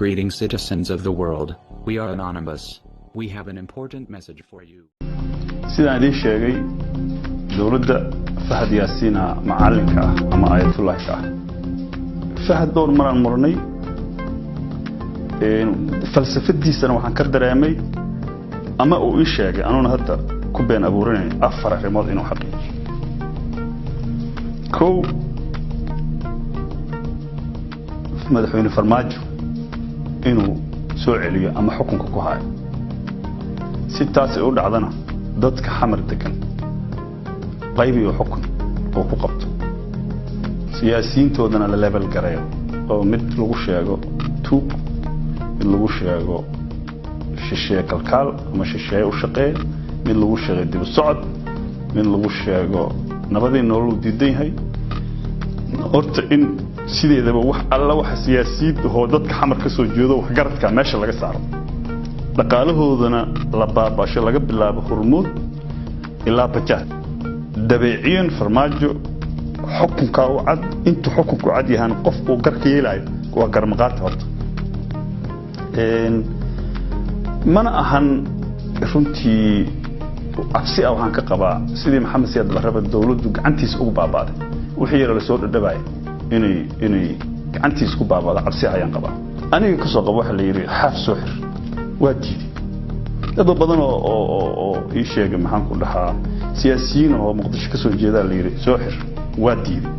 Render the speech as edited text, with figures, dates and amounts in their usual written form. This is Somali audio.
Greetings, citizens of the world. We are anonymous. We have an important message for you. sidaan idin sheegay dawladda Fahad Yaasiin macalinka ama Ayatullah Fahad door maraan marnay falsafadiisana waxaan ka dareemay ama uu ii sheegay anuna hadda ku been abuurinay afar arrimood inuu xaqiijiyo kow madaxweyne Farmaajo inuu soo celiyo ama xukunka ku hayo si taas ay u dhacdana dadka xamar degan qaybiyo xukun oo ku qabto siyaasiyiintoodana la level gareeyo oo mid lagu sheego tuug mid lagu sheego shisheeye kalkaal ama shisheeye u shaqeey mid lagu sheego dib u socod mid lagu sheego nabadii nolol diidan yahay horta in sideedaba wax alla wax siyaasiyiin oo dadka xamar ka soo jeedo wax garadka meesha laga saaro dhaqaalahoodana la baabasho laga bilaabo hormuud ilaa bajaad dabeeciyan Farmaajo xukunka oo cad inta xukunku cad yahan qof uu garka yeelay waa garmaqaad horta mana ahan runtii absi ah waxaan ka qabaa sidii Maxamed Siyaad Barre dawladdu gacantiisa ugu baabaaday wixii yar la soo dhadhabay inay gacantiisa ku baabaado absi ayaan qabaa aniga ka soo qabo waxa la yiri xaf soo xir waa diiday dad badan oo ii sheegay maxaan ku dhahaa siyaasiyiin oo Muqdisho ka soo jeeda la yiri soo xir waa diiday